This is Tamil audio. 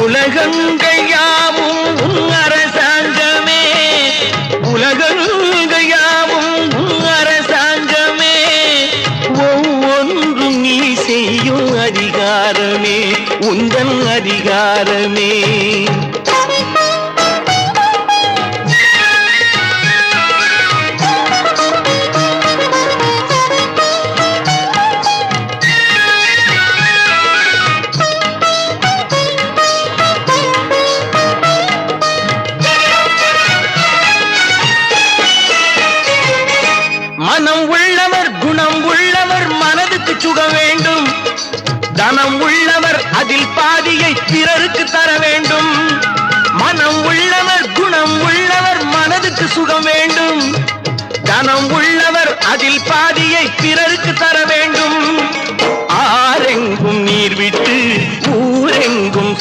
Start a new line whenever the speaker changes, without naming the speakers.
உலகங்கள் யாவும் உன் அரசாங்கமே, உலகங்கள் யாவும் உன் அரசாங்கமே, ஒவ்வொன்றும் நீ செய்யும் அதிகாரமே உந்தன் அதிகாரமே. மனம் உள்ளவர் குணம் உள்ளவர் மனதுக்கு சுக வேண்டும், தனம் உள்ளவர் அதில் பாதியை பிறருக்கு தர வேண்டும். மனம் உள்ளவர் குணம் உள்ளவர் மனதுக்கு சுகம் வேண்டும், தனம் உள்ளவர் அதில் பாதியை பிறருக்கு தர வேண்டும். ஆரெங்கும் நீர் விட்டு ஊரெங்கும்